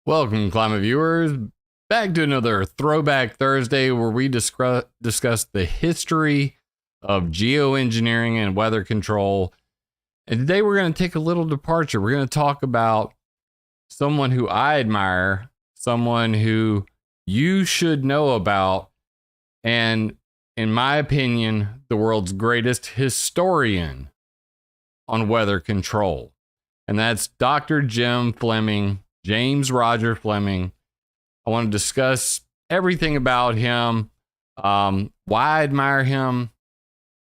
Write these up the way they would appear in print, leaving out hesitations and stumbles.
Welcome, climate viewers, back to another Throwback Thursday where we discuss the history of geoengineering and weather control. And today we're going to take a little departure. We're going to talk about someone who I admire, someone who you should know about, and in my opinion, the world's greatest historian on weather control. And that's Dr. James Rodger Fleming. I want to discuss everything about him, why I admire him,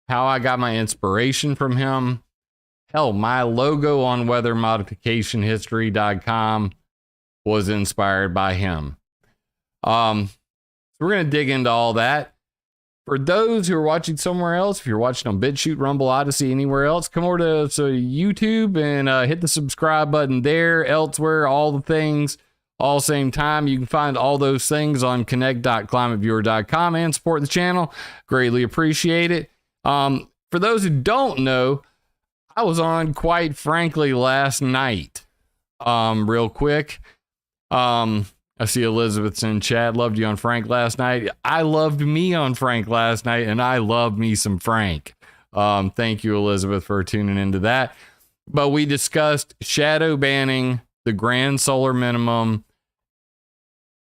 how I got my inspiration from him. Hell, my logo on weathermodificationhistory.com was inspired by him. So we're going to dig into all that. For those who are watching somewhere else, if you're watching on BitChute, Rumble, Odyssey, anywhere else, come over to YouTube and hit the subscribe button there, elsewhere, all the things, all same time. You can find all those things on connect.climateviewer.com and support the channel. Greatly appreciate it. For those who don't know, I was on, quite frankly, last night. Real quick. I see Elizabeth's in chat. Loved you on Frank last night. I loved me on Frank last night, and I love me some Frank. Thank you, Elizabeth, for tuning into that. But we discussed shadow banning, the grand solar minimum,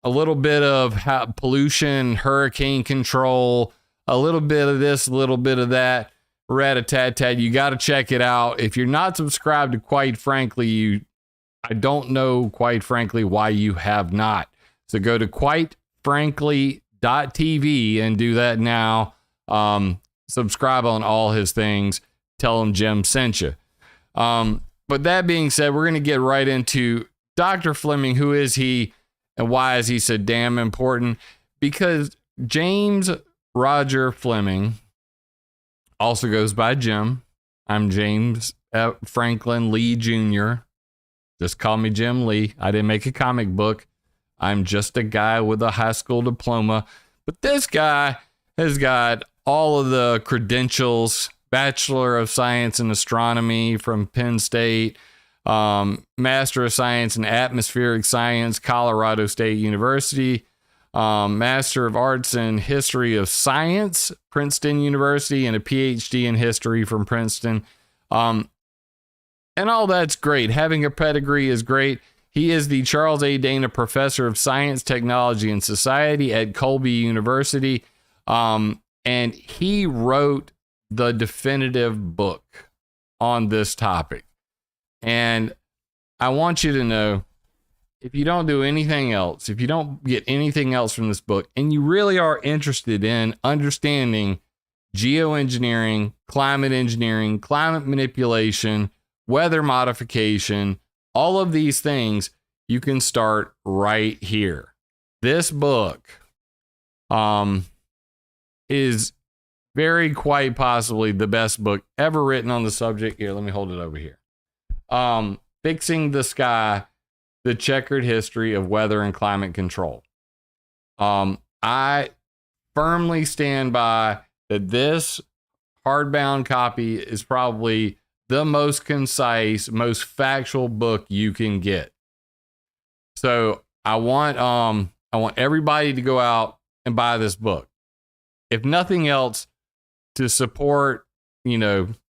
a little bit of pollution, hurricane control, a little bit of this, a little bit of that. Rat-a-tat-tat. You got to check it out. If you're not subscribed to, quite frankly, I don't know, quite frankly, why you have not. So go to quitefrankly.tv and do that now. Subscribe on all his things. Tell him Jim sent you. But that being said, we're going to get right into Dr. Fleming. Who is he and why is he so damn important? Because James Rodger Fleming also goes by Jim. I'm James Franklin Lee Jr. Just call me Jim Lee. I didn't make a comic book. I'm just a guy with a high school diploma. But this guy has got all of the credentials: Bachelor of Science in Astronomy from Penn State, Master of Science in Atmospheric Science, Colorado State University, Master of Arts in History of Science, Princeton University, and a PhD in History from Princeton. And all that's great. Having a pedigree is great. He is the Charles A. Dana Professor of Science, Technology, and Society at Colby University. And he wrote the definitive book on this topic. And I want you to know, if you don't do anything else, if you don't get anything else from this book, and you really are interested in understanding geoengineering, climate manipulation, weather modification, all of these things, you can start right here. This book is quite possibly the best book ever written on the subject. Here, let me hold it over here. Fixing the Sky, the Checkered History of Weather and Climate Control. I firmly stand by that this hardbound copy is probably the most concise, most factual book you can get. So I want everybody to go out and buy this book. If nothing else, to support,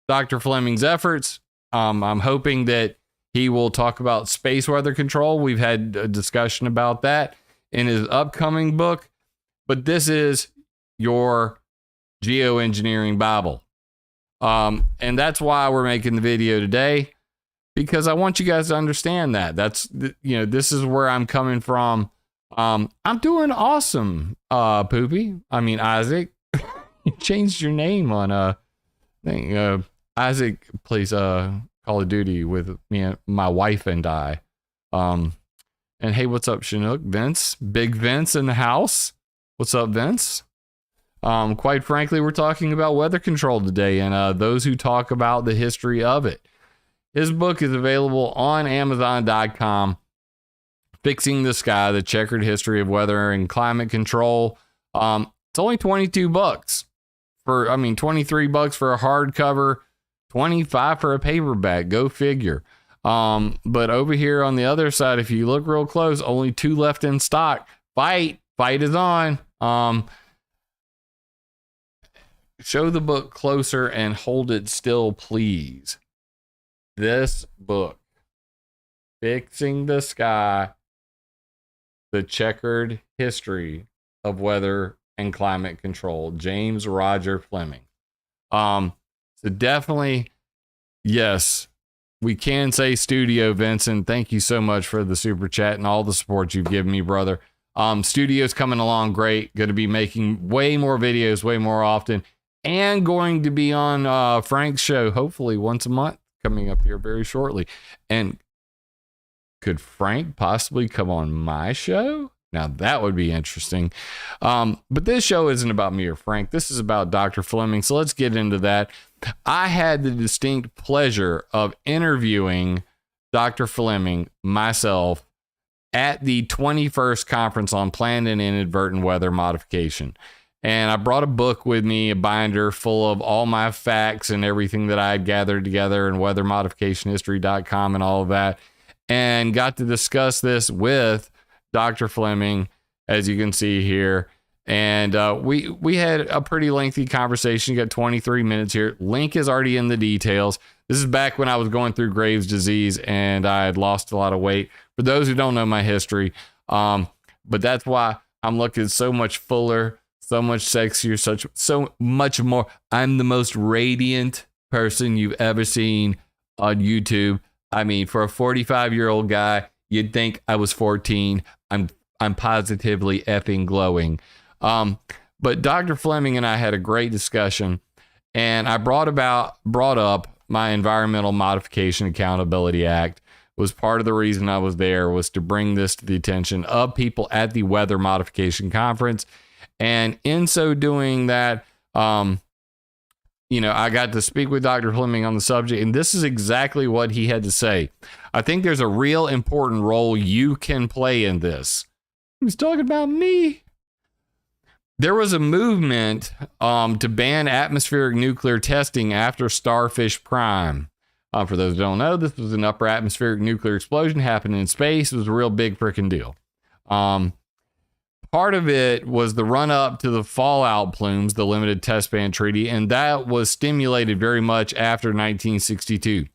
Dr. Fleming's efforts. I'm hoping that he will talk about space weather control. We've had a discussion about that in his upcoming book, but this is your geoengineering Bible. And that's why we're making the video today, because I want you guys to understand that. This is where I'm coming from. I'm doing awesome, Poopy. I mean, Isaac. You changed your name on thing. Isaac plays Call of Duty with me and my wife and I. And hey, what's up, Chinook? Vince, Big Vince in the house. What's up, Vince? Quite frankly, we're talking about weather control today, and those who talk about the history of it. His book is available on Amazon.com. Fixing the Sky, the Checkered History of Weather and Climate Control. It's only $22 $23 for a hardcover, $25 for a paperback. Go figure. But over here on the other side, if you look real close, only 2 left in stock. Fight is on. Show the book closer and hold it still, please. This book, Fixing the Sky, The Checkered History of Weather and Climate Control, James Rodger Fleming. So definitely, yes, we can say studio, Vincent. Thank you so much for the super chat and all the support you've given me, brother. Studio's coming along great. Going to be making way more videos, way more often, and going to be on Frank's show, hopefully once a month, coming up here very shortly. And could Frank possibly come on my show? Now that would be interesting. But this show isn't about me or Frank. This is about Dr. Fleming. So let's get into that. I had the distinct pleasure of interviewing Dr. Fleming myself at the 21st conference on planned and inadvertent weather modification. And I brought a book with me, a binder full of all my facts and everything that I had gathered together in weathermodificationhistory.com and all of that, and got to discuss this with Dr. Fleming, as you can see here. And we had a pretty lengthy conversation. You got 23 minutes here. Link is already in the details. This is back when I was going through Graves' disease and I had lost a lot of weight. For those who don't know my history, but that's why I'm looking so much fuller, so much sexier, so much more. I'm the most radiant person you've ever seen on YouTube. I mean, for a 45-year-old guy, you'd think I was 14. I'm positively effing glowing. But Dr. Fleming and I had a great discussion, and I brought up my Environmental Modification Accountability Act. Was part of the reason I was there, was to bring this to the attention of people at the Weather Modification Conference. And in so doing that, I got to speak with Dr. Fleming on the subject, and this is exactly what he had to say. I think there's a real important role you can play in this. He was talking about me. There was a movement to ban atmospheric nuclear testing after Starfish Prime. For those who don't know, this was an upper atmospheric nuclear explosion happening in space. It was a real big freaking deal. Part of it was the run up to the fallout plumes, the limited test ban treaty, and that was stimulated very much after 1962.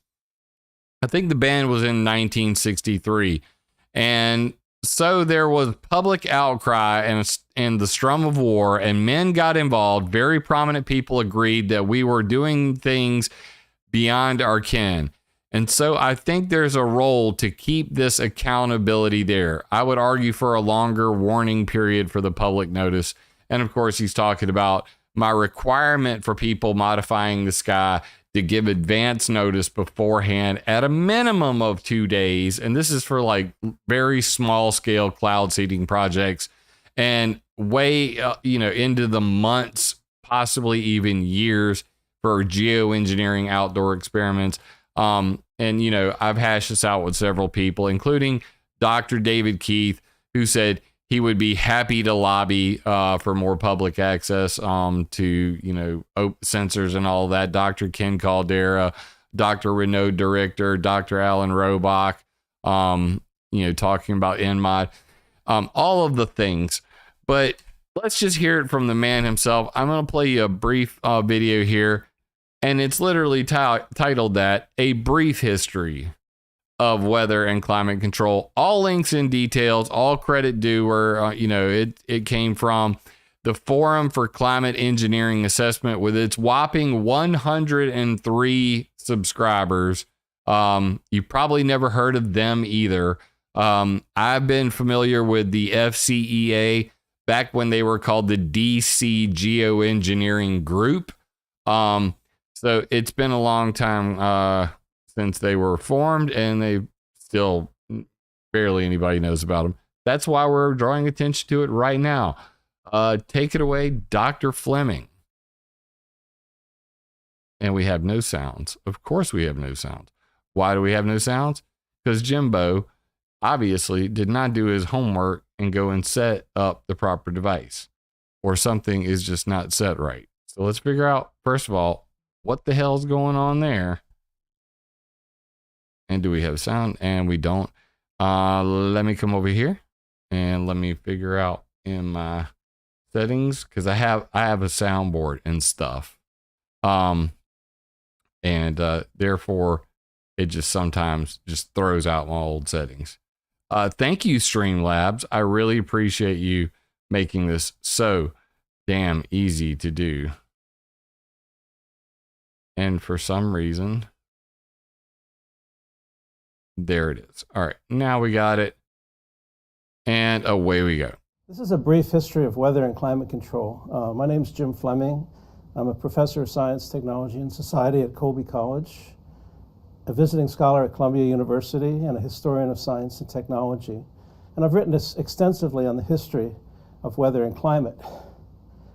I think the ban was in 1963. And so there was public outcry and the strum of war, and men got involved. Very prominent people agreed that we were doing things beyond our ken. And so I think there's a role to keep this accountability there. I would argue for a longer warning period for the public notice. And of course, he's talking about my requirement for people modifying the sky to give advance notice beforehand at a minimum of 2 days. And this is for like very small scale cloud seeding projects, and way into the months, possibly even years, for geoengineering outdoor experiments. I've hashed this out with several people, including Dr. David Keith, who said he would be happy to lobby for more public access to sensors and all of that. Dr. Ken Caldera, Dr. Renaud Director, Dr. Alan Robach, talking about NMOD, all of the things. But let's just hear it from the man himself. I'm going to play you a brief video here. And it's literally titled that, A Brief History of Weather and Climate Control. All links and details, all credit due where, it came from the Forum for Climate Engineering Assessment with its whopping 103 subscribers. You probably never heard of them either. I've been familiar with the FCEA back when they were called the DC Geoengineering Group. So it's been a long time since they were formed, and they still barely anybody knows about them. That's why we're drawing attention to it right now. Take it away, Dr. Fleming. And we have no sounds. Of course we have no sounds. Why do we have no sounds? Because Jimbo obviously did not do his homework and go and set up the proper device, or something is just not set right. So let's figure out, first of all, what the hell's going on there? And do we have sound? And we don't. Let me come over here and let me figure out in my settings, because I have a soundboard and stuff. Therefore it just sometimes just throws out my old settings. Thank you, Streamlabs. I really appreciate you making this so damn easy to do. And for some reason, there it is. All right, now we got it. And away we go. This is a brief history of weather and climate control. My name is Jim Fleming. I'm a professor of science, technology, and society at Colby College, a visiting scholar at Columbia University, and a historian of science and technology. And I've written extensively on the history of weather and climate.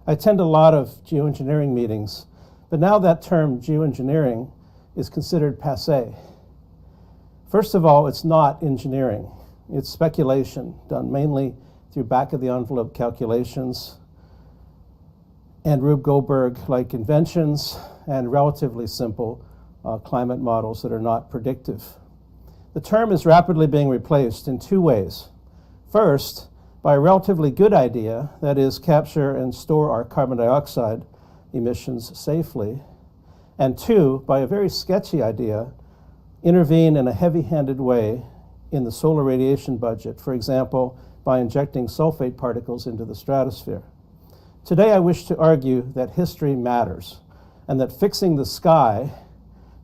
I attend a lot of geoengineering meetings, but now that term geoengineering is considered passé. First of all, it's not engineering. It's speculation done mainly through back-of-the-envelope calculations and Rube Goldberg-like inventions and relatively simple climate models that are not predictive. The term is rapidly being replaced in two ways. First, by a relatively good idea, that is, capture and store our carbon dioxide emissions safely. And two, by a very sketchy idea, intervene in a heavy-handed way in the solar radiation budget, for example, by injecting sulfate particles into the stratosphere. Today, I wish to argue that history matters and that fixing the sky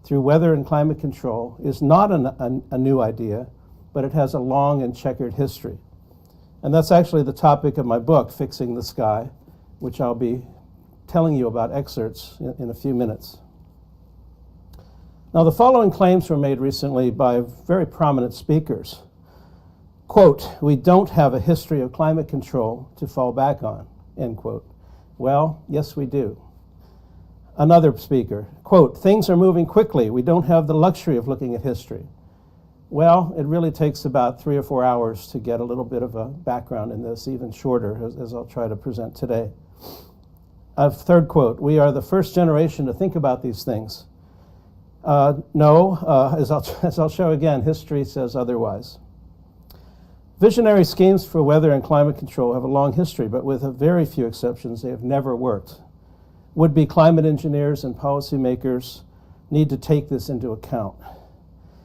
through weather and climate control is not a new idea, but it has a long and checkered history. And that's actually the topic of my book, Fixing the Sky, which I'll be telling you about excerpts in a few minutes. Now, the following claims were made recently by very prominent speakers. Quote, "We don't have a history of climate control to fall back on," end quote. Well, yes, we do. Another speaker, quote, "Things are moving quickly. We don't have the luxury of looking at history." Well, it really takes about 3 or 4 hours to get a little bit of a background in this, even shorter, as I'll try to present today. A third quote, "We are the first generation to think about these things." No, as I'll show again, history says otherwise. Visionary schemes for weather and climate control have a long history, but with a very few exceptions, they have never worked. Would-be climate engineers and policymakers need to take this into account.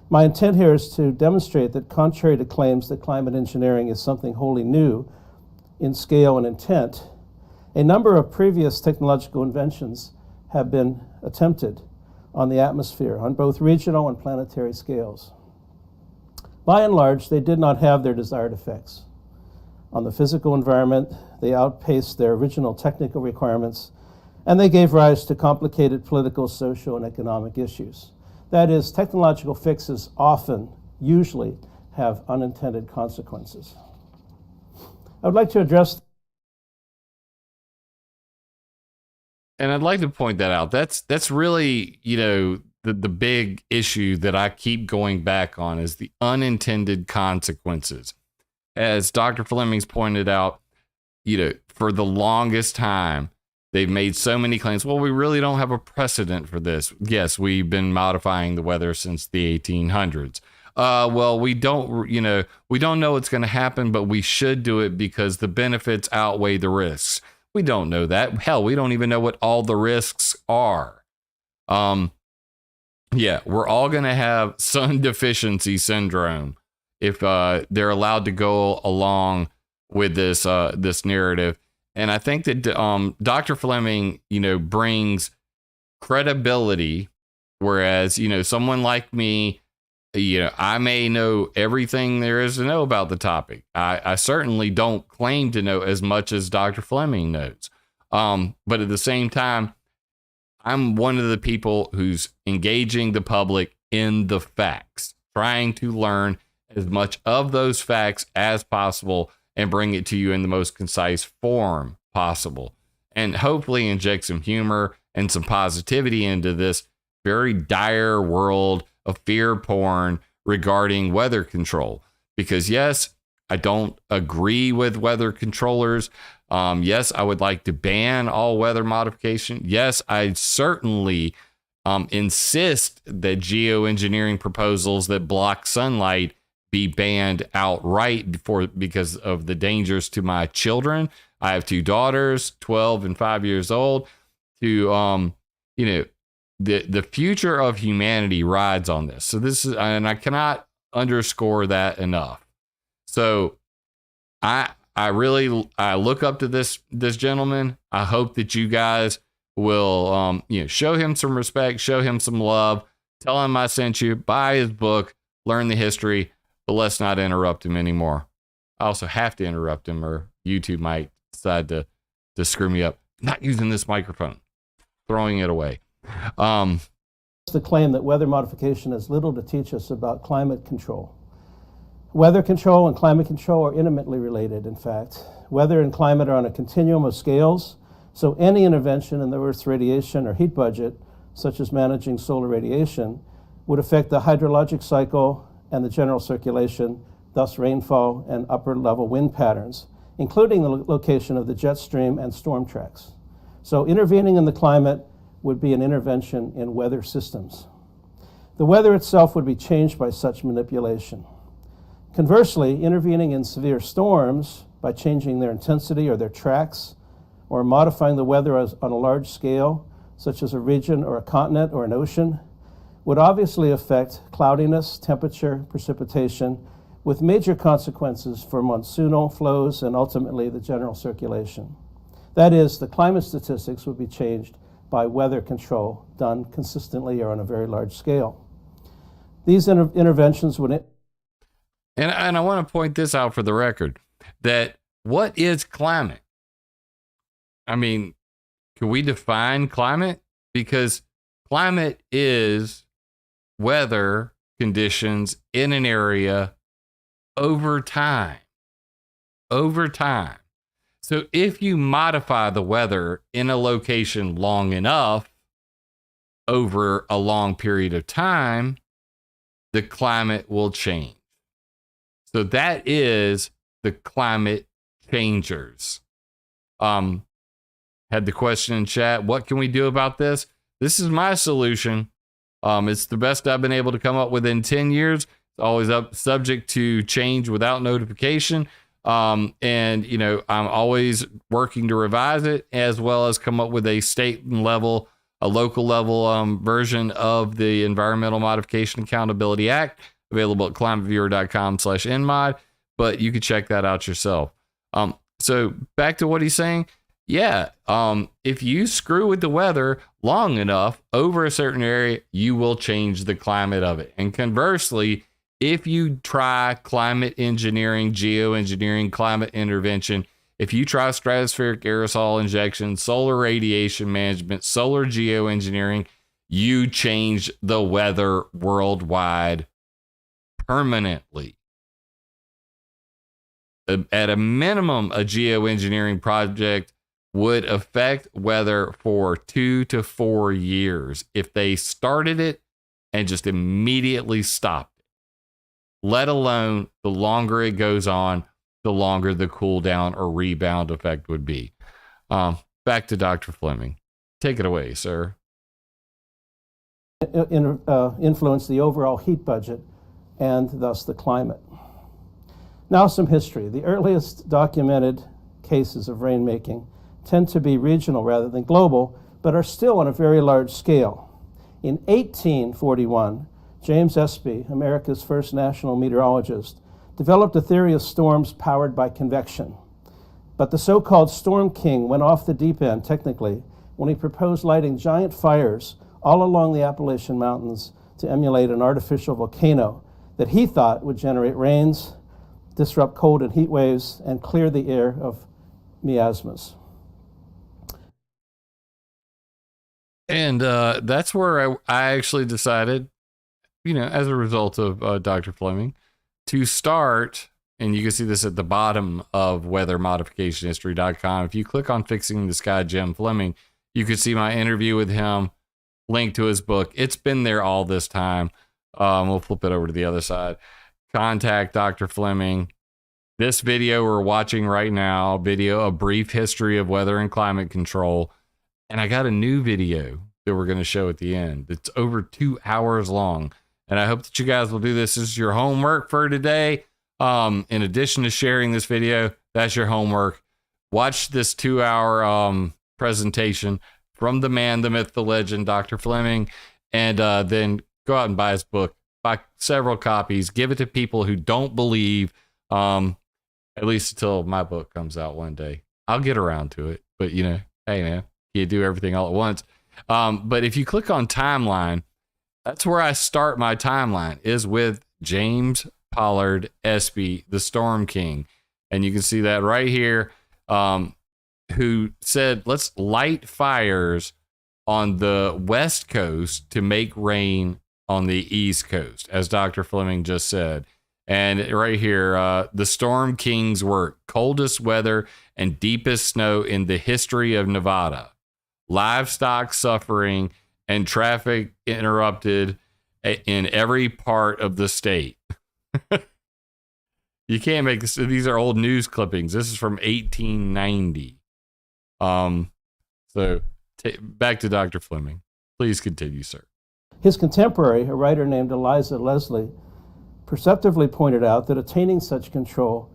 My intent here is to demonstrate that contrary to claims that climate engineering is something wholly new in scale and intent, a number of previous technological inventions have been attempted on the atmosphere on both regional and planetary scales. By and large, they did not have their desired effects. On the physical environment, they outpaced their original technical requirements, and they gave rise to complicated political, social, and economic issues. That is, technological fixes usually have unintended consequences. I would like to address. And I'd like to point that out. That's really, the big issue that I keep going back on is the unintended consequences. As Dr. Fleming's pointed out, for the longest time, they've made so many claims. Well, we really don't have a precedent for this. Yes, we've been modifying the weather since the 1800s. Well, we don't know what's going to happen, but we should do it because the benefits outweigh the risks. We don't know that. Hell, we don't even know what all the risks are. We're all going to have sun deficiency syndrome if they're allowed to go along with this narrative. And I think that Dr. Fleming, brings credibility, whereas, someone like me, I may know everything there is to know about the topic. I certainly don't claim to know as much as Dr. Fleming knows. But at the same time, I'm one of the people who's engaging the public in the facts, trying to learn as much of those facts as possible and bring it to you in the most concise form possible. And hopefully inject some humor and some positivity into this very dire world of fear porn regarding weather control. Because yes, I don't agree with weather controllers. Yes, I would like to ban all weather modification. Yes, I certainly insist that geoengineering proposals that block sunlight be banned outright because of the dangers to my children. I have two daughters, 12 and 5 years old. The future of humanity rides on this. So this is, and I cannot underscore that enough. So I look up to this gentleman. I hope that you guys will show him some respect, show him some love, tell him I sent you, buy his book, learn the history, but let's not interrupt him anymore. I also have to interrupt him, or YouTube might decide to screw me up. I'm not using this microphone, throwing it away. The claim that weather modification has little to teach us about climate control. Weather control and climate control are intimately related, in fact. Weather and climate are on a continuum of scales, so any intervention in the Earth's radiation or heat budget, such as managing solar radiation, would affect the hydrologic cycle and the general circulation, thus rainfall and upper-level wind patterns, including the location of the jet stream and storm tracks. So intervening in the climate would be an intervention in weather systems. The weather itself would be changed by such manipulation. Conversely, intervening in severe storms by changing their intensity or their tracks, or modifying the weather on a large scale, such as a region or a continent or an ocean, would obviously affect cloudiness, temperature, precipitation, with major consequences for monsoonal flows and ultimately the general circulation. That is, the climate statistics would be changed by weather control done consistently or on a very large scale. These interventions would... And I want to point this out for the record, that what is climate? I mean, can we define climate? Because climate is weather conditions in an area over time. Over time. So if you modify the weather in a location long enough, over a long period of time, the climate will change. So that is the climate changers. Had the question in chat, what can we do about this? This is my solution. It's the best I've been able to come up with in 10 years. It's always subject to change without notification. I'm always working to revise it, as well as come up with a local level version of the Environmental Modification Accountability Act, available at climateviewer.com/nmod, but you can check that out yourself. So back to what he's saying. Yeah, if you screw with the weather long enough over a certain area, you will change the climate of it. And conversely, if you try climate engineering, geoengineering, climate intervention, if you try stratospheric aerosol injection, solar radiation management, solar geoengineering, you change the weather worldwide permanently. At a minimum, a geoengineering project would affect weather for 2 to 4 years if they started it and just immediately stopped it. Let alone the longer it goes on, the longer the cool down or rebound effect would be. Back to Dr. Fleming. Take it away, sir. Influence the overall heat budget and thus the climate. Now some history. The earliest documented cases of rainmaking tend to be regional rather than global, but are still on a very large scale. In 1841, James Espy, America's first national meteorologist, developed a theory of storms powered by convection. But the so-called Storm King went off the deep end, technically, when he proposed lighting giant fires all along the Appalachian Mountains to emulate an artificial volcano that he thought would generate rains, disrupt cold and heat waves, and clear the air of miasmas. And that's where I actually decided, as a result of Dr. Fleming, to start, and you can see this at the bottom of weathermodificationhistory.com. If you click on Fixing the Sky, Jim Fleming, you can see my interview with him, link to his book. It's been there all this time. We'll flip it over to the other side. Contact Dr. Fleming. This video we're watching right now, a brief history of weather and climate control. And I got a new video that we're going to show at the end. It's over 2 hours long. And I hope that you guys will do this. This is your homework for today. In addition to sharing this video, that's your homework. Watch this 2-hour presentation from the man, the myth, the legend, Dr. Fleming, and then go out and buy his book. Buy several copies. Give it to people who don't believe, at least until my book comes out one day. I'll get around to it. But, you know, hey, man, you do everything all at once. But if you click on timeline, that's where I start my timeline, is with James Pollard Espy, the Storm King. And you can see that right here, who said, let's light fires on the West Coast to make rain on the East Coast, as Dr. Fleming just said. And right here, the Storm King's work, coldest weather and deepest snow in the history of Nevada. Livestock suffering and traffic interrupted in every part of the state. You can't make this. These are old news clippings. This is from 1890. So back to Dr. Fleming. Please continue, sir. His contemporary, a writer named Eliza Leslie, perceptively pointed out that attaining such control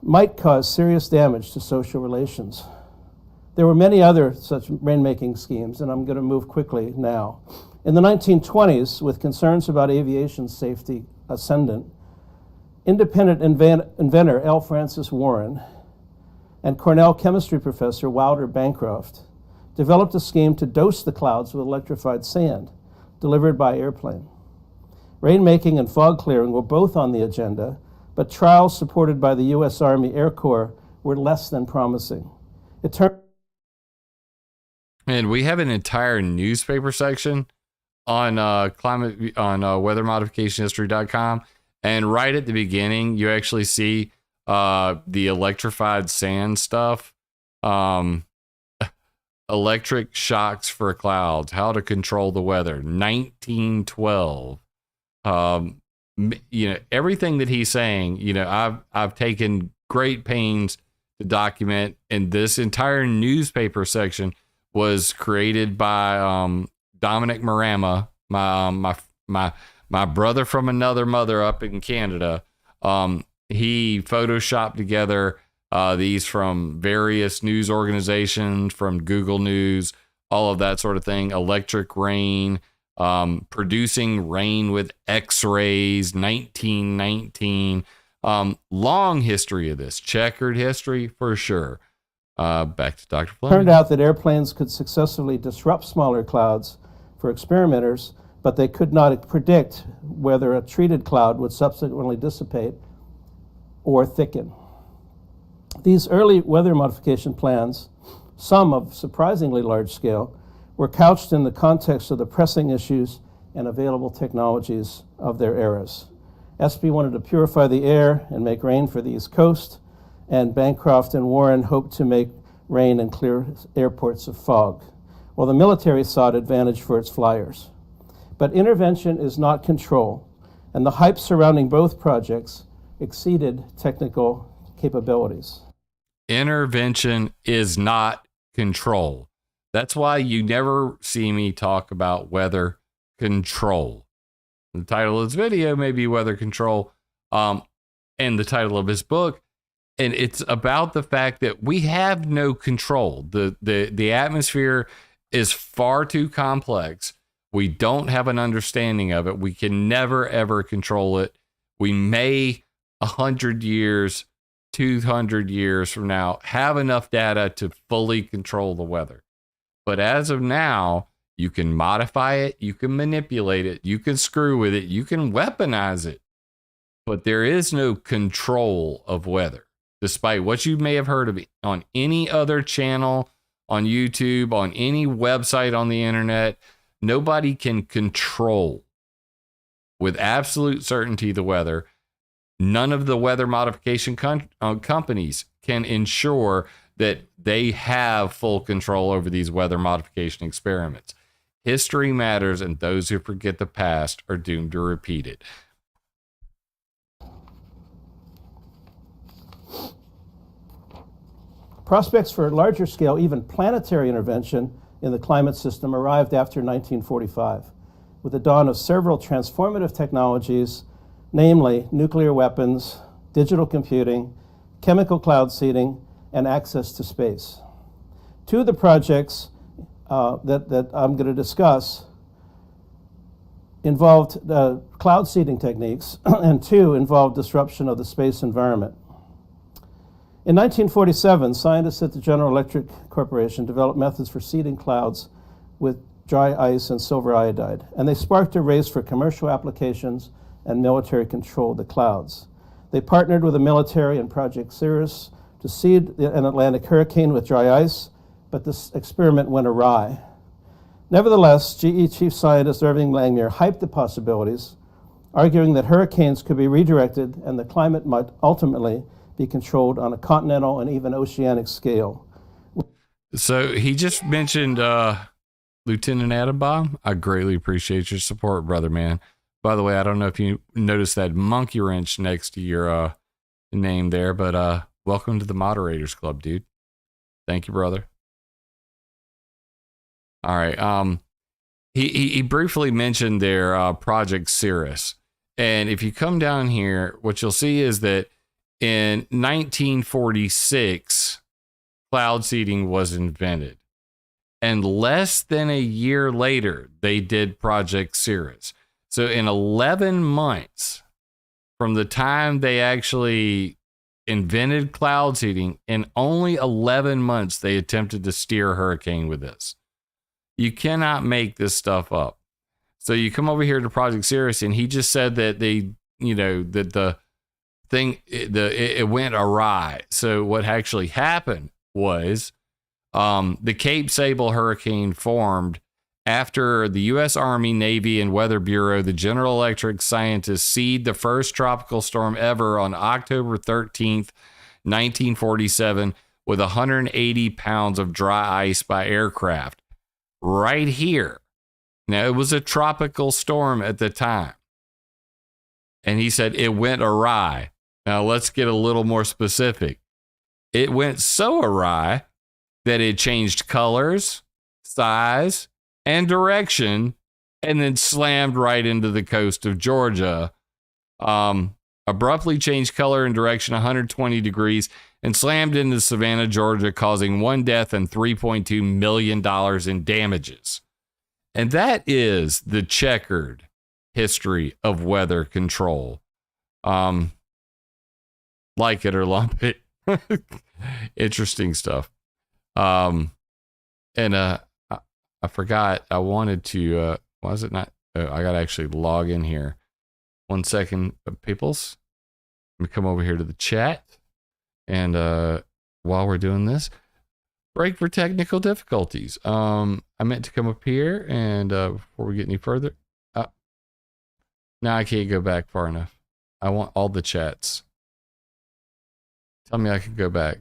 might cause serious damage to social relations. There were many other such rainmaking schemes, and I'm going to move quickly now. In the 1920s, with concerns about aviation safety ascendant, independent inventor L. Francis Warren and Cornell chemistry professor Wilder Bancroft developed a scheme to dose the clouds with electrified sand delivered by airplane. Rainmaking and fog clearing were both on the agenda, but trials supported by the U.S. Army Air Corps were less than promising. It turned. And we have an entire newspaper section on weathermodificationhistory.com. And right at the beginning, you actually see the electrified sand stuff. Electric shocks for clouds, how to control the weather, 1912. You know, everything that he's saying, you know, I've taken great pains to document, and this entire newspaper section was created by Dominic Marama, my brother from another mother up in Canada. He photoshopped together these from various news organizations, from Google News, all of that sort of thing. Electric rain, producing rain with X-rays, 1919. Long history of this, checkered history for sure. Back to Dr. Fleming. Turned out that airplanes could successfully disrupt smaller clouds for experimenters, but they could not predict whether a treated cloud would subsequently dissipate or thicken. These early weather modification plans, some of surprisingly large scale, were couched in the context of the pressing issues and available technologies of their eras. Espy wanted to purify the air and make rain for the East Coast, and Bancroft and Warren hoped to make rain and clear airports of fog, while the military sought advantage for its flyers. But intervention is not control, and the hype surrounding both projects exceeded technical capabilities. Intervention is not control. That's why you never see me talk about weather control. The title of this video may be Weather Control, and the title of his book. And it's about the fact that we have no control. The atmosphere is far too complex. We don't have an understanding of it. We can never, ever control it. We may 100 years, 200 years from now have enough data to fully control the weather. But as of now, you can modify it, you can manipulate it, you can screw with it, you can weaponize it. But there is no control of weather. Despite what you may have heard of on any other channel, on YouTube, on any website on the internet, nobody can control with absolute certainty the weather. None of the weather modification companies can ensure that they have full control over these weather modification experiments. History matters, and those who forget the past are doomed to repeat it. Prospects for larger scale, even planetary intervention in the climate system arrived after 1945, with the dawn of several transformative technologies, namely nuclear weapons, digital computing, chemical cloud seeding, and access to space. Two of the projects that I'm going to discuss involved cloud seeding techniques, and two involved disruption of the space environment. In 1947, scientists at the General Electric Corporation developed methods for seeding clouds with dry ice and silver iodide, and they sparked a race for commercial applications and military control of the clouds. They partnered with the military and Project Cirrus to seed an Atlantic hurricane with dry ice, but this experiment went awry. Nevertheless, GE chief scientist Irving Langmuir hyped the possibilities, arguing that hurricanes could be redirected and the climate might ultimately be controlled on a continental and even oceanic scale. So he just mentioned Lieutenant Atombaum. I greatly appreciate your support, brother, man. By the way, I don't know if you noticed that monkey wrench next to your name there, but welcome to the Moderators Club, dude. Thank you, brother. All right. He briefly mentioned their Project Cirrus. And if you come down here, what you'll see is that in 1946, cloud seeding was invented. And less than a year later, they did Project Cirrus. So in 11 months from the time they actually invented cloud seeding, in only 11 months, they attempted to steer a hurricane with this. You cannot make this stuff up. So you come over here to Project Cirrus, and he just said that that the thing, it went awry. So what actually happened was the Cape Sable hurricane formed after the U.S. Army, Navy, and Weather Bureau, the General Electric scientists seed the first tropical storm ever on October 13th, 1947, with 180 pounds of dry ice by aircraft. Right here. Now, it was a tropical storm at the time. And he said it went awry. Now, let's get a little more specific. It went so awry that it changed colors, size, and direction, and then slammed right into the coast of Georgia. Abruptly changed color and direction 120 degrees and slammed into Savannah, Georgia, causing 1 death and $3.2 million in damages. And that is the checkered history of weather control. Like it or lump it. Interesting stuff. And I forgot, I wanted to, why is it not? I got to actually log in here. 1 second, peoples. Let me come over here to the chat. And while we're doing this, break for technical difficulties. I meant to come up here and before we get any further. Now I can't go back far enough. I want all the chats. Tell me I can go back.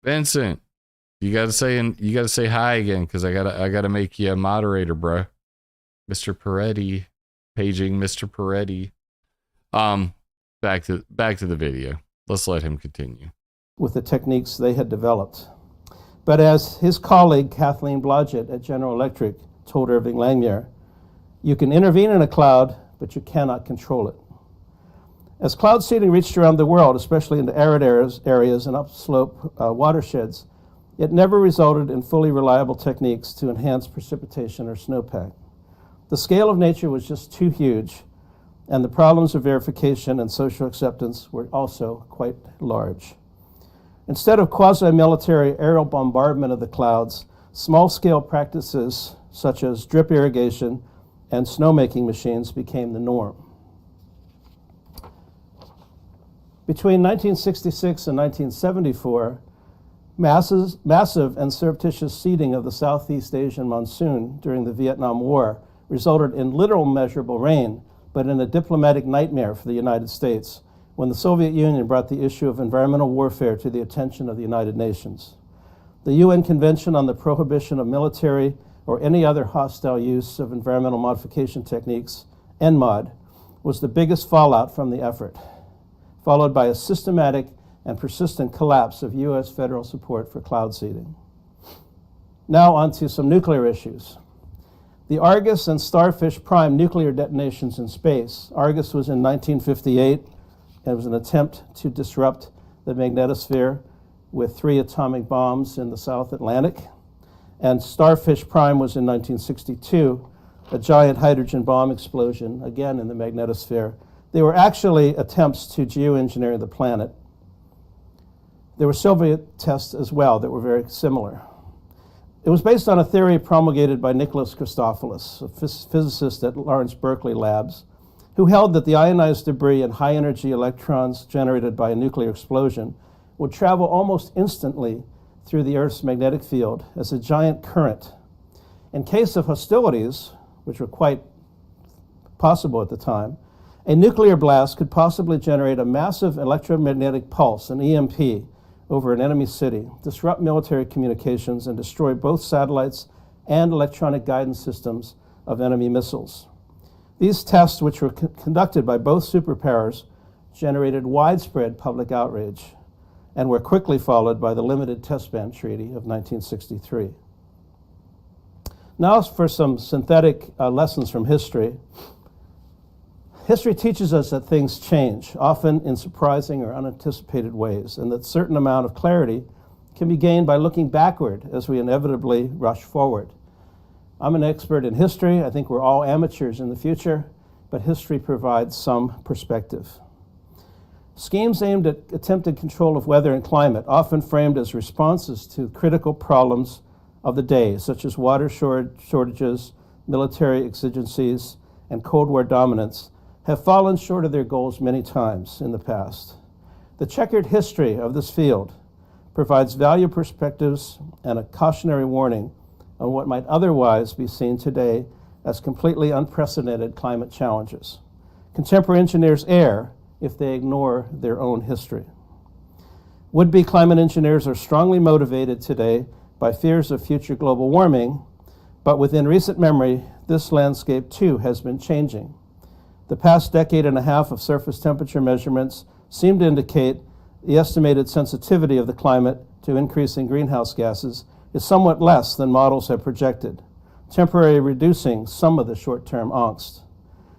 Vincent, you gotta say hi again, because I gotta make you a moderator, bro. Mr. Peretti, paging Mr. Peretti. Back to the video. Let's let him continue. With the techniques they had developed. But as his colleague Kathleen Blodgett at General Electric told Irving Langmuir, you can intervene in a cloud, but you cannot control it. As cloud seeding reached around the world, especially into arid areas and upslope watersheds, it never resulted in fully reliable techniques to enhance precipitation or snowpack. The scale of nature was just too huge, and the problems of verification and social acceptance were also quite large. Instead of quasi-military aerial bombardment of the clouds, small-scale practices such as drip irrigation and snowmaking machines became the norm. Between 1966 and 1974, massive and surreptitious seeding of the Southeast Asian monsoon during the Vietnam War resulted in literal measurable rain, but in a diplomatic nightmare for the United States when the Soviet Union brought the issue of environmental warfare to the attention of the United Nations. The UN Convention on the Prohibition of Military or any other hostile use of environmental modification techniques, ENMOD, was the biggest fallout from the effort, followed by a systematic and persistent collapse of U.S. federal support for cloud seeding. Now on to some nuclear issues. The Argus and Starfish Prime nuclear detonations in space. Argus was in 1958, and it was an attempt to disrupt the magnetosphere with 3 atomic bombs in the South Atlantic. And Starfish Prime was in 1962, a giant hydrogen bomb explosion, again in the magnetosphere. They were actually attempts to geoengineer the planet. There were Soviet tests as well that were very similar. It was based on a theory promulgated by Nicholas Christophilus, a physicist at Lawrence Berkeley Labs, who held that the ionized debris and high-energy electrons generated by a nuclear explosion would travel almost instantly through the Earth's magnetic field as a giant current. In case of hostilities, which were quite possible at the time, a nuclear blast could possibly generate a massive electromagnetic pulse, an EMP, over an enemy city, disrupt military communications, and destroy both satellites and electronic guidance systems of enemy missiles. These tests, which were conducted by both superpowers, generated widespread public outrage and were quickly followed by the Limited Test Ban Treaty of 1963. Now for some synthetic lessons from history. History teaches us that things change, often in surprising or unanticipated ways, and that a certain amount of clarity can be gained by looking backward as we inevitably rush forward. I'm an expert in history. I think we're all amateurs in the future, but history provides some perspective. Schemes aimed at attempted control of weather and climate, often framed as responses to critical problems of the day, such as water shortages, military exigencies, and Cold War dominance, have fallen short of their goals many times in the past. The checkered history of this field provides valuable perspectives and a cautionary warning on what might otherwise be seen today as completely unprecedented climate challenges. Contemporary engineers err if they ignore their own history. Would-be climate engineers are strongly motivated today by fears of future global warming, but within recent memory, this landscape too has been changing. The past decade and a half of surface temperature measurements seem to indicate the estimated sensitivity of the climate to increasing greenhouse gases is somewhat less than models have projected, temporarily reducing some of the short-term angst.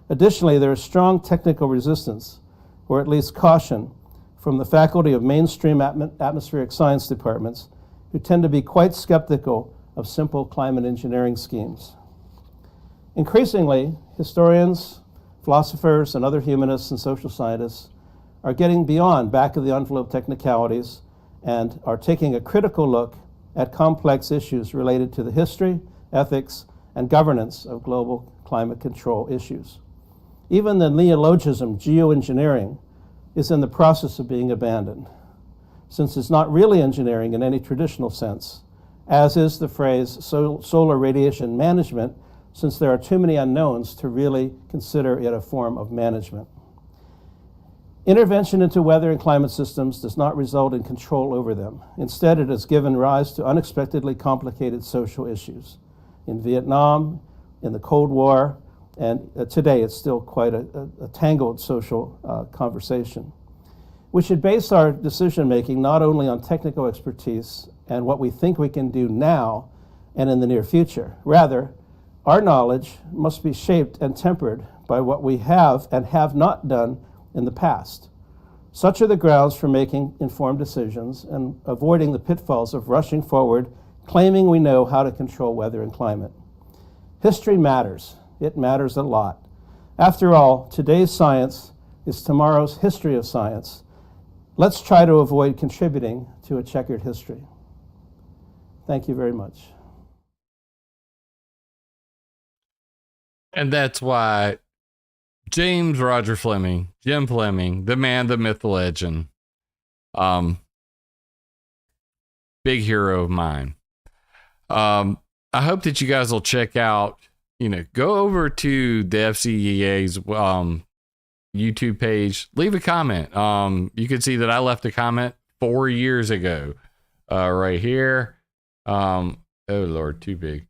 Additionally, there is strong technical resistance, or at least caution, from the faculty of mainstream atmospheric science departments who tend to be quite skeptical of simple climate engineering schemes. Increasingly, historians, philosophers, and other humanists and social scientists are getting beyond back-of-the-envelope technicalities and are taking a critical look at complex issues related to the history, ethics, and governance of global climate control issues. Even the neologism geoengineering is in the process of being abandoned, since it's not really engineering in any traditional sense, as is the phrase solar radiation management, since there are too many unknowns to really consider it a form of management. Intervention into weather and climate systems does not result in control over them. Instead, it has given rise to unexpectedly complicated social issues. In Vietnam, in the Cold War, and today it's still quite a tangled social conversation. We should base our decision-making not only on technical expertise and what we think we can do now and in the near future. Rather, our knowledge must be shaped and tempered by what we have and have not done in the past. Such are the grounds for making informed decisions and avoiding the pitfalls of rushing forward, claiming we know how to control weather and climate. History matters. It matters a lot. After all, today's science is tomorrow's history of science. Let's try to avoid contributing to a checkered history. Thank you very much. And that's why James Rodger Fleming, Jim Fleming, the man, the myth, the legend, big hero of mine. I hope that you guys will check out, go over to the FCEA's YouTube page, leave a comment. You can see that I left a comment 4 years ago, right here. Oh Lord, too big.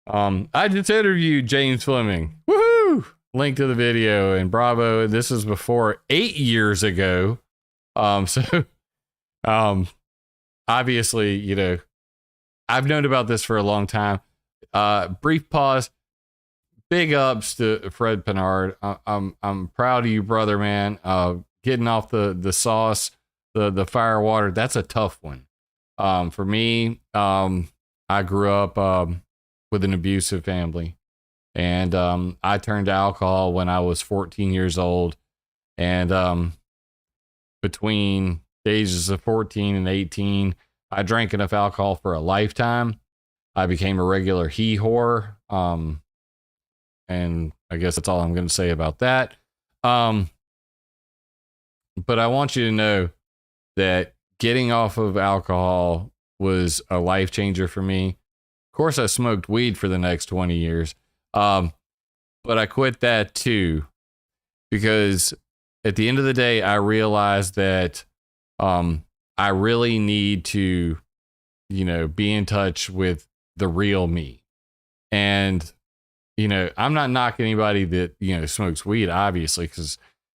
I just interviewed James Fleming. Woohoo! Link to the video, and bravo. This is before 8 years ago. Obviously, I've known about this for a long time. Brief pause. Big ups to Fred Pinard. I'm proud of you, brother, man. Getting off the sauce, the fire water. That's a tough one. For me, I grew up with an abusive family, and I turned to alcohol when I was 14 years old, and between the ages of 14 and 18, I drank enough alcohol for a lifetime. I became a regular he-whore. And I guess that's all I'm going to say about that. But I want you to know that getting off of alcohol was a life changer for me. Of course, I smoked weed for the next 20 years. But I quit that too, because at the end of the day, I realized that I really need to, be in touch with the real me. And, I'm not knocking anybody that, smokes weed, obviously, because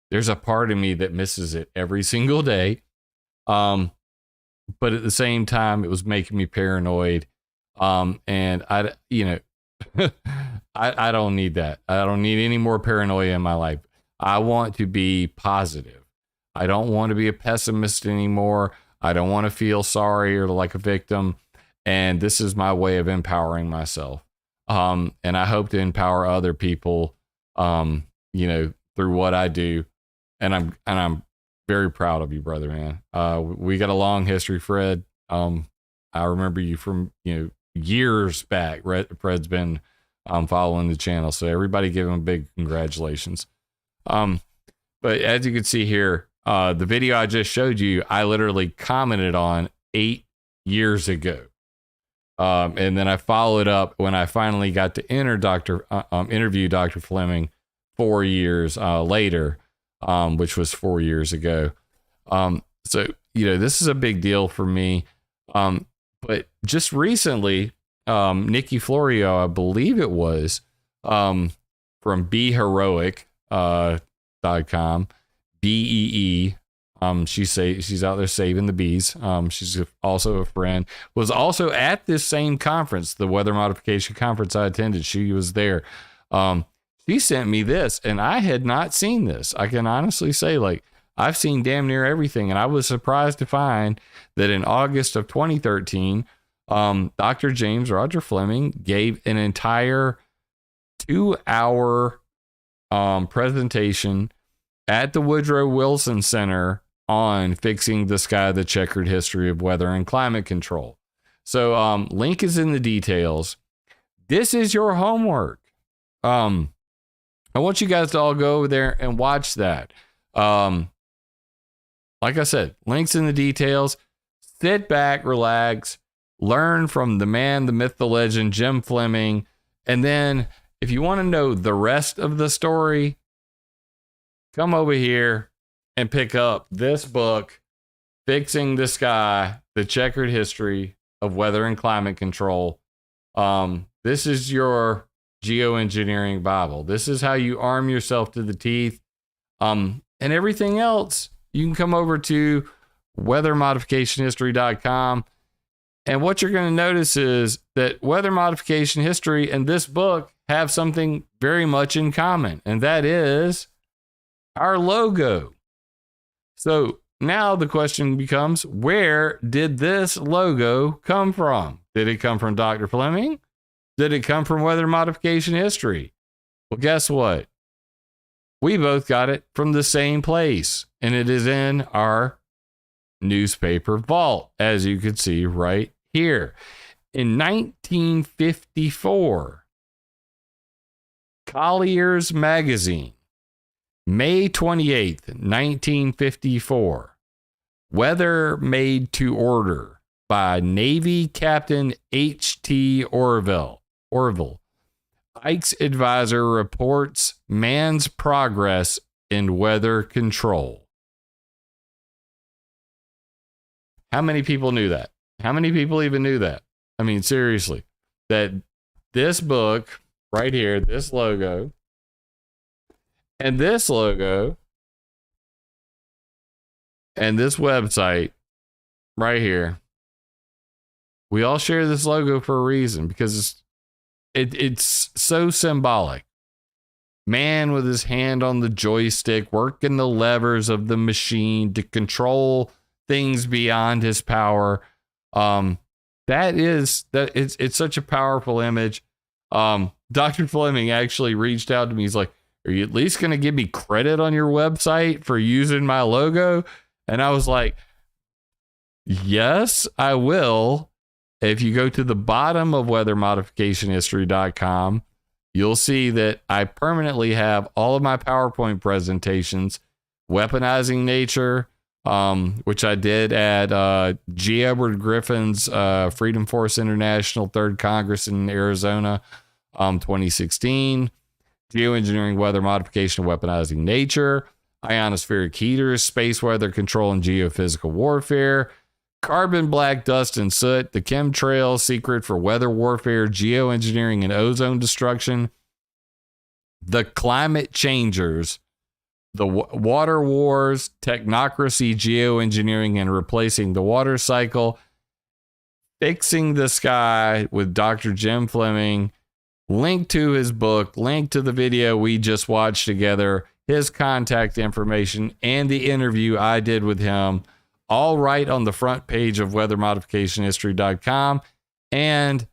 there's a part of me that misses it every single day. But at the same time, it was making me paranoid. And I don't need that. I don't need any more paranoia in my life. I want to be positive. I don't want to be a pessimist anymore. I don't want to feel sorry or like a victim. And this is my way of empowering myself. And I hope to empower other people, through what I do. And I'm very proud of you, brother, man. We got a long history, Fred. I remember you from, years back. Fred's been following the channel. So everybody give him a big congratulations. But as you can see here, the video I just showed you, I literally commented on 8 years ago. And then I followed up when I finally got to interview Dr. Fleming 4 years later, which was 4 years ago. So, this is a big deal for me. But just recently, Nikki Florio, I believe it was, from BeHeroic.com, BEE. She's out there saving the bees. She's also a friend, was also at this same conference, the weather modification conference I attended. She was there. She sent me this, and I had not seen this. I can honestly say, I've seen damn near everything. And I was surprised to find that in August of 2013, Dr. James Rodger Fleming gave an entire 2-hour presentation at the Woodrow Wilson Center on fixing the sky, the checkered history of weather and climate control. So link is in the details. This is your homework. I want you guys to all go over there and watch that. Like I said, links in the details. Sit back, relax, learn from the man, the myth, the legend, Jim Fleming. And then if you want to know the rest of the story, come over here and pick up this book, Fixing the Sky, the Checkered History of Weather and Climate Control. This is your geoengineering Bible. This is how you arm yourself to the teeth. And everything else, you can come over to weathermodificationhistory.com. And what you're going to notice is that weather modification history and this book have something very much in common, and that is our logo. So now the question becomes, where did this logo come from? Did it come from Dr. Fleming? Did it come from weather modification history? Well, guess what? We both got it from the same place, and it is in our newspaper vault, as you can see right here. In 1954, Collier's Magazine, May 28th, 1954, Weather Made to Order by Navy Captain H.T. Orville. Ike's advisor reports man's progress in weather control. How many people knew that? How many people even knew that? I mean, seriously, that this book right here, this logo, and this logo, and this website right here We all share this logo for a reason because it's so symbolic. Man with his hand on the joystick, working the levers of the machine to control things beyond his power. It's such a powerful image. Dr. Fleming actually reached out to me. He's like, are you at least going to give me credit on your website for using my logo? And I was like, yes, I will. If you go to the bottom of weathermodificationhistory.com, you'll see that I permanently have all of my PowerPoint presentations, weaponizing nature, which I did at G. Edward Griffin's Freedom Force International 3rd Congress in Arizona, 2016. Geoengineering, weather modification, weaponizing nature, ionospheric heaters, space weather control, and geophysical warfare. Carbon black dust and soot, the chemtrail secret for weather warfare, geoengineering, and ozone destruction. The climate changers, the water wars, technocracy, geoengineering, and replacing the water cycle. Fixing the Sky with Dr. Jim Fleming. Link to his book, link to the video we just watched together, his contact information, and the interview I did with him, all right on the front page of weathermodificationhistory.com, and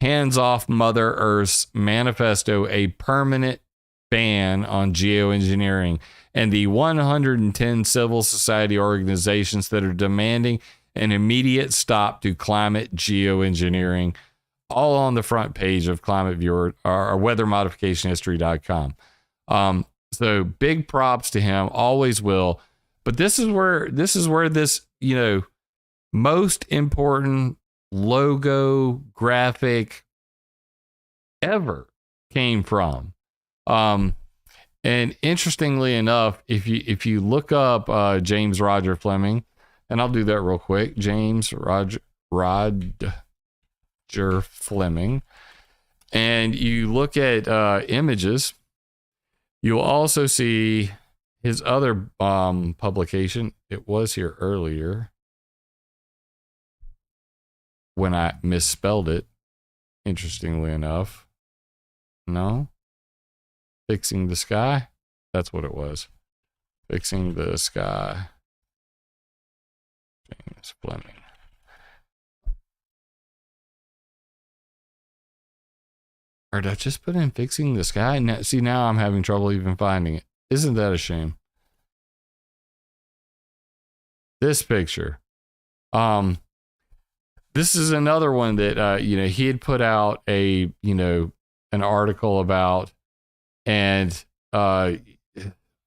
Hands Off Mother Earth's manifesto, a permanent ban on geoengineering, and the 110 civil society organizations that are demanding an immediate stop to climate geoengineering, all on the front page of ClimateViewer or weathermodificationhistory.com. So big props to him, always will. But this is where this, most important logo graphic ever came from. And interestingly enough, if you look up James Rodger Fleming, and I'll do that real quick, James Rodger Fleming, and you look at images, you'll also see his other publication. It was here earlier when I misspelled it, interestingly enough. No? Fixing the Sky? That's what it was. Fixing the Sky. James Fleming. Or did I just put in Fixing the Sky? Now, see, now I'm having trouble even finding it. Isn't that a shame? This picture. This is another one that, he had put out an article about, and I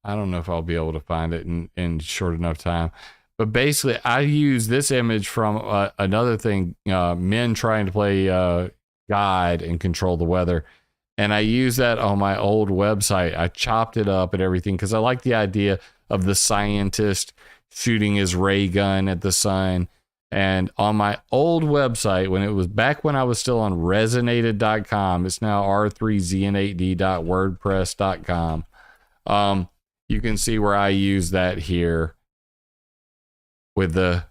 don't know if I'll be able to find it in short enough time. But basically, I use this image from another thing, men trying to play guide and control the weather. And I use that on my old website. I chopped it up and everything because I like the idea of the scientist shooting his ray gun at the sun. And on my old website, when I was still on resonated.com, it's now r3zn8d.wordpress.com. You can see where I use that here with the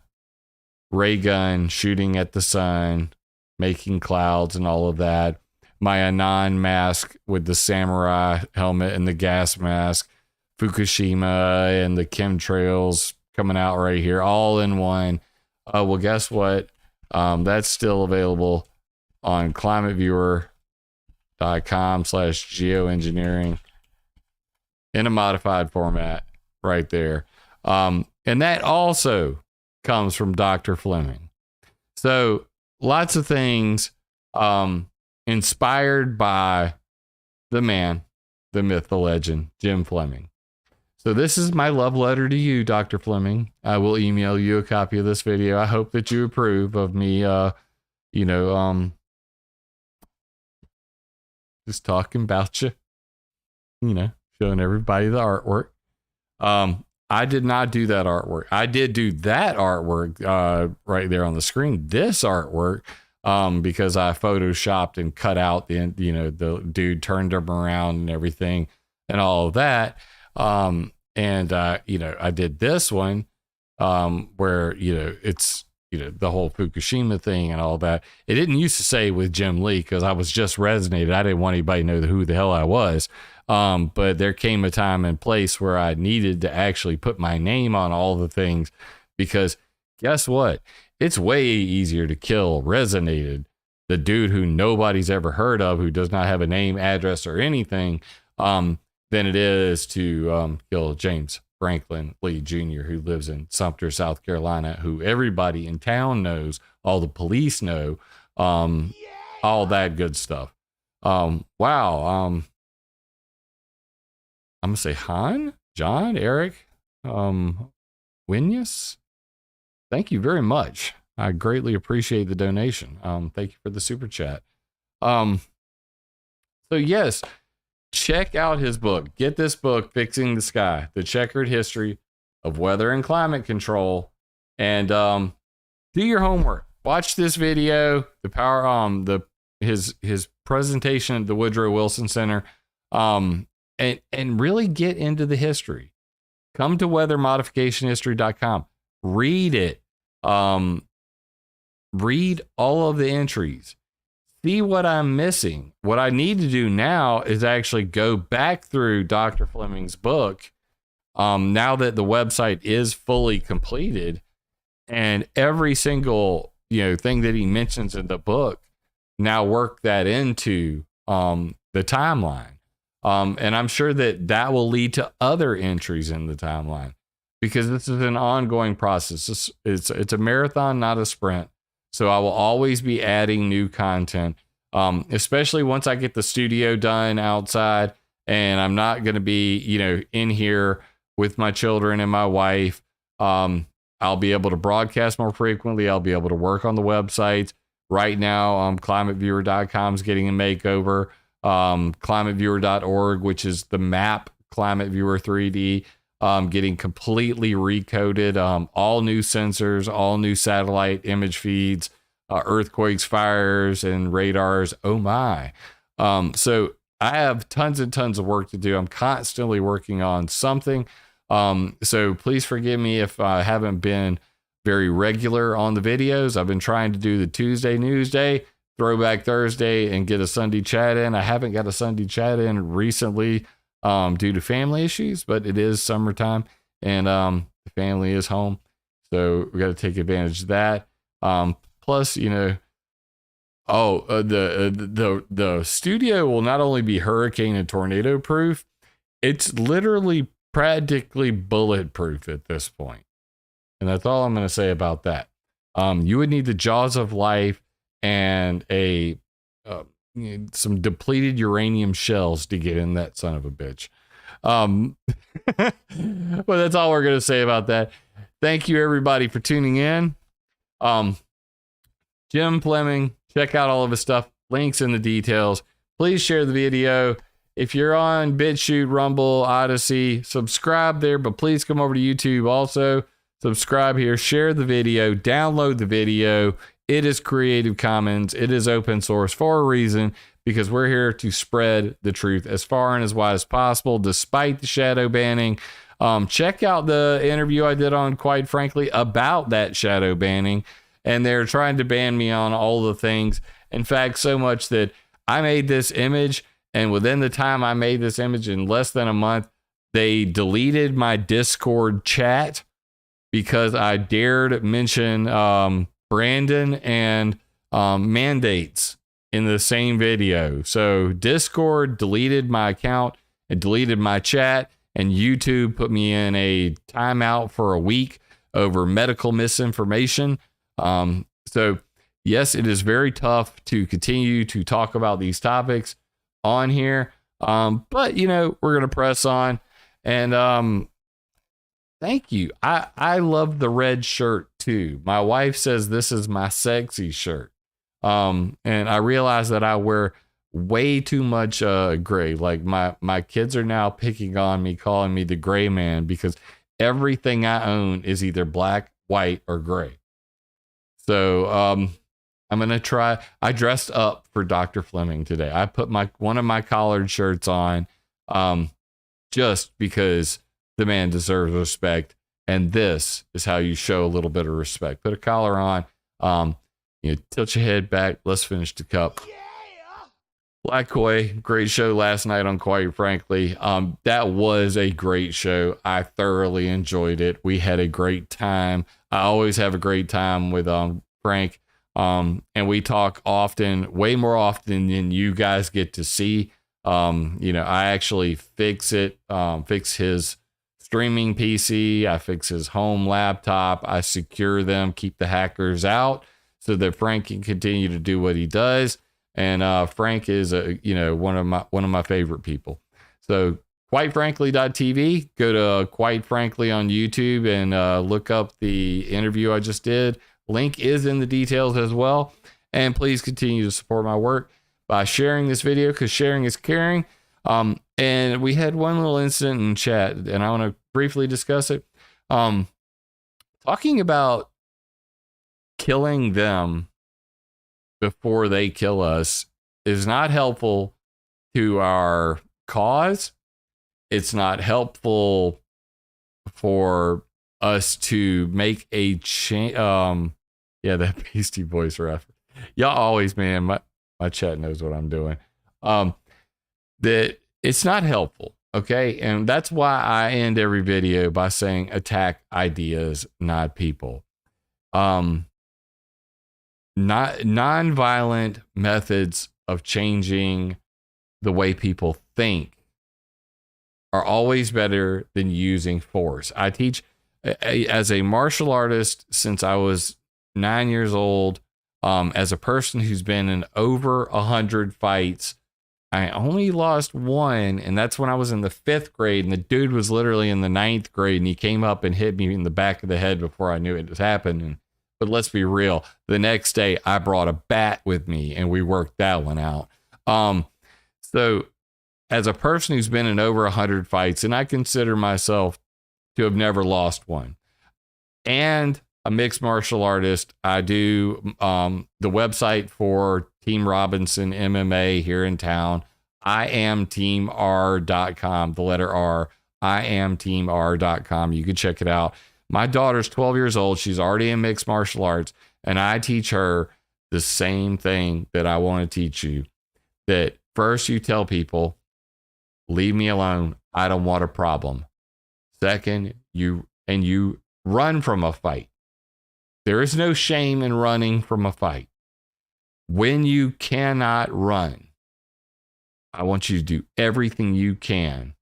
ray gun shooting at the sun, making clouds and all of that. My Anon mask with the samurai helmet and the gas mask, Fukushima and the chemtrails coming out right here, all in one. Well, guess what? That's still available on climateviewer.com/geoengineering in a modified format right there. And that also comes from Dr. Fleming. So lots of things inspired by the man, the myth, the legend, Jim Fleming. So this is my love letter to you, Dr. Fleming. I will email you a copy of this video. I hope that you approve of me, just talking about you, showing everybody the artwork. I did not do that artwork. I did do that artwork right there on the screen. This artwork, because I photoshopped and cut out the dude, turned him around and everything and all of that. I did this one where, it's the whole Fukushima thing and all that. It didn't used to say with Jim Lee because I was just resonated. I didn't want anybody to know who the hell I was. But there came a time and place where I needed to actually put my name on all the things, because guess what? It's way easier to kill Resonated, the dude who nobody's ever heard of, who does not have a name, address, or anything, than it is to kill James Franklin Lee Jr., who lives in Sumter, South Carolina, who everybody in town knows, all the police know, all that good stuff. Wow. I'm going to say Han, John, Eric, Winyas. Thank you very much. I greatly appreciate the donation. Thank you for the super chat. So yes, check out his book. Get this book, Fixing the Sky, The Checkered History of Weather and Climate Control, and do your homework. Watch this video, his presentation at the Woodrow Wilson Center, and really get into the history. Come to weathermodificationhistory.com. Read it. Read all of the entries. See what I'm missing. What I need to do now is actually go back through Dr. Fleming's book, now that the website is fully completed, and every single thing that he mentions in the book, now work that into the timeline. And I'm sure that will lead to other entries in the timeline, because this is an ongoing process. It's a marathon, not a sprint. So I will always be adding new content, especially once I get the studio done outside and I'm not going to be, in here with my children and my wife. I'll be able to broadcast more frequently. I'll be able to work on the websites. Right now, ClimateViewer.com is getting a makeover. ClimateViewer.org, which is the map ClimateViewer 3D, getting completely recoded. All new sensors, all new satellite image feeds, earthquakes, fires, and radars. Oh my. So I have tons and tons of work to do. I'm constantly working on something. So please forgive me if I haven't been very regular on the videos. I've been trying to do the Tuesday News Day, Throwback Thursday, and get a Sunday chat in. I haven't got a Sunday chat in recently due to family issues, but it is summertime and the family is home. So we got to take advantage of that. Plus, the studio will not only be hurricane and tornado proof, it's literally practically bulletproof at this point. And that's all I'm going to say about that. You would need the jaws of life and some depleted uranium shells to get in that son of a bitch. But that's all we're going to say about that. Thank you everybody for tuning in. Jim Fleming, check out all of his stuff. Links in the details. Please share the video. If you're on BitChute, Rumble, Odyssey, subscribe there, but please come over to YouTube also. Subscribe here, share the video, download the video. It is Creative Commons. It is open source for a reason, because we're here to spread the truth as far and as wide as possible, despite the shadow banning. Check out the interview I did on, quite frankly, about that shadow banning. And they're trying to ban me on all the things. In fact, so much that I made this image, and within the time I made this image, in less than a month, they deleted my Discord chat because I dared mention Brandon and mandates in the same video. So Discord deleted my account and deleted my chat, and YouTube put me in a timeout for a week over medical misinformation. So yes, it is very tough to continue to talk about these topics on here. But we're going to press on, and thank you. I love the red shirt too. My wife says this is my sexy shirt. And I realize that I wear way too much gray. Like my kids are now picking on me, calling me the gray man, because everything I own is either black, white, or gray. So I'm going to try. I dressed up for Dr. Fleming today. I put one of my collared shirts on just because the man deserves respect. And this is how you show a little bit of respect. Put a collar on, tilt your head back. Let's finish the cup. Black Koi, great show last night on Quite Frankly. That was a great show. I thoroughly enjoyed it. We had a great time. I always have a great time with Frank. And we talk often, way more often than you guys get to see. I actually fix his streaming PC. I fix his home laptop. I secure them, keep the hackers out so that Frank can continue to do what he does. And Frank is one of my favorite people. So quitefrankly.tv, go to Quite Frankly on YouTube and look up the interview I just did. Link is in the details as well. And please continue to support my work by sharing this video, because sharing is caring. And we had one little incident in chat, and I want to briefly discuss it. Talking about killing them before they kill us is not helpful to our cause. It's not helpful for us to make a change. That Beastie Boys reference. Y'all always, man, my chat knows what I'm doing. That it's not helpful. Okay. And that's why I end every video by saying attack ideas, not people. Non-violent methods of changing the way people think are always better than using force. I teach as a martial artist since I was 9 years old. As a person who's been in over 100 fights, I only lost one, and that's when I was in the 5th grade, and the dude was literally in the 9th grade, and he came up and hit me in the back of the head before I knew it was happening. But let's be real. The next day, I brought a bat with me, and we worked that one out. So as a person who's been in over 100 fights, and I consider myself to have never lost one, and a mixed martial artist, I do the website for Team Robinson MMA here in town. IamTeamR.com, the letter R, IamTeamR.com. You can check it out. My daughter's 12 years old. She's already in mixed martial arts, and I teach her the same thing that I want to teach you. That first, you tell people, leave me alone. I don't want a problem. Second, you run from a fight. There is no shame in running from a fight. When you cannot run, I want you to do everything you can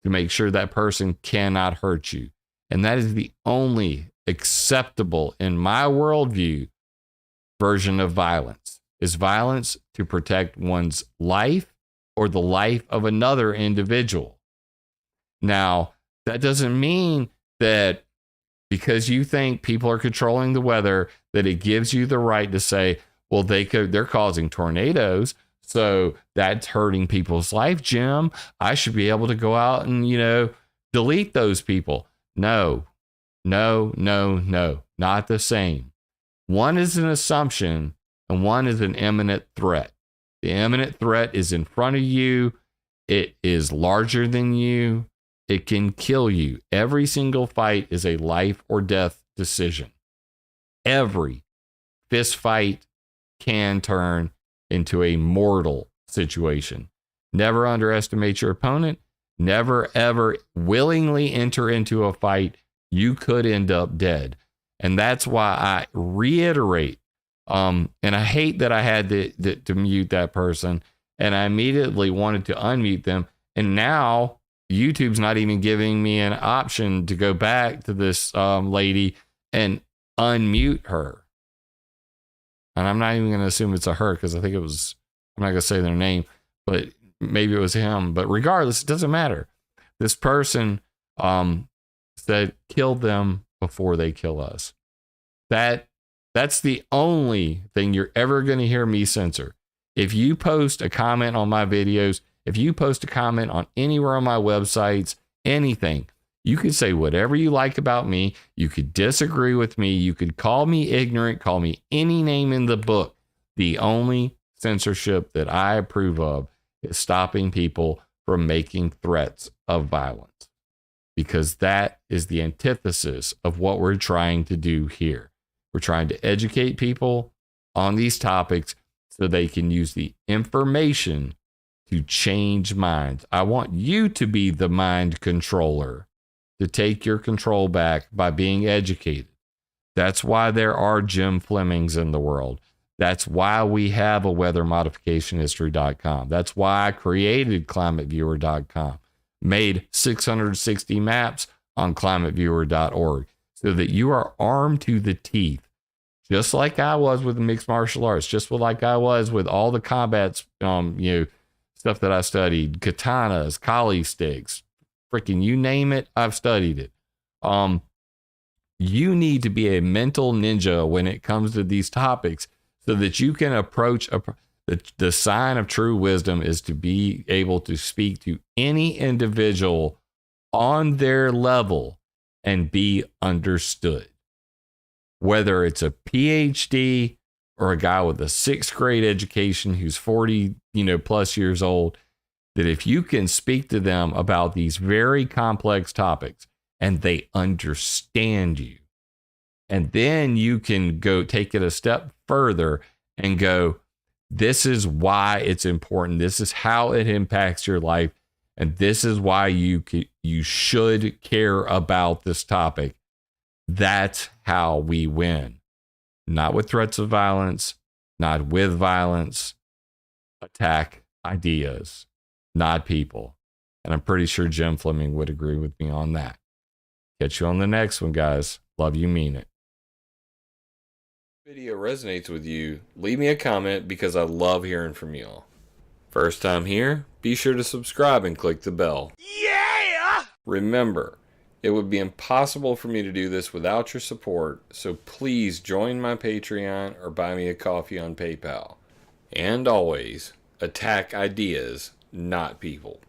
to make sure that person cannot hurt you. And that is the only acceptable, in my worldview, version of violence. Is violence to protect one's life or the life of another individual. Now, that doesn't mean that because you think people are controlling the weather, that it gives you the right to say, well, they're causing tornadoes, so that's hurting people's life, Jim. I should be able to go out and, delete those people. No, not the same. One is an assumption and one is an imminent threat. The imminent threat is in front of you. It is larger than you. It can kill you. Every single fight is a life or death decision. Every fist fight can turn into a mortal situation. Never underestimate your opponent. Never, ever willingly enter into a fight. You could end up dead. And that's why I reiterate, and I hate that I had to mute that person, and I immediately wanted to unmute them. And now YouTube's not even giving me an option to go back to this lady and unmute her. And I'm not even going to assume it's a her, because I think it was, I'm not going to say their name, but maybe it was him. But regardless, it doesn't matter. This person said, kill them before they kill us. That's the only thing you're ever going to hear me censor. If you post a comment on my videos, if you post a comment on anywhere on my websites, anything, you could say whatever you like about me. You could disagree with me. You could call me ignorant, call me any name in the book. The only censorship that I approve of is stopping people from making threats of violence. because that is the antithesis of what we're trying to do here. We're trying to educate people on these topics so they can use the information to change minds. I want you to be the mind controller, to take your control back by being educated. That's why there are Jim Flemings in the world. That's why we have a weathermodificationhistory.com. That's why I created ClimateViewer.com, made 660 maps on ClimateViewer.org, so that you are armed to the teeth, just like I was with the mixed martial arts, just like I was with all the combat, stuff that I studied, katanas, kali sticks, freaking you name it, I've studied it. You need to be a mental ninja when it comes to these topics, so that you can approach the sign of true wisdom is to be able to speak to any individual on their level and be understood. Whether it's a PhD or a guy with a 6th grade education who's 40, plus years old, that if you can speak to them about these very complex topics and they understand you, and then you can go take it a step further and go, this is why it's important. This is how it impacts your life. And this is why you should care about this topic. That's how we win. Not with threats of violence, not with violence. Attack ideas, not people. And I'm pretty sure Jim Fleming would agree with me on that. Catch you on the next one, guys. Love you, mean it. Video resonates with you, leave me a comment because I love hearing from y'all. First time here, be sure to subscribe and click the bell. Yeah! Remember, it would be impossible for me to do this without your support, so please join my Patreon or buy me a coffee on PayPal. And always, attack ideas, not people.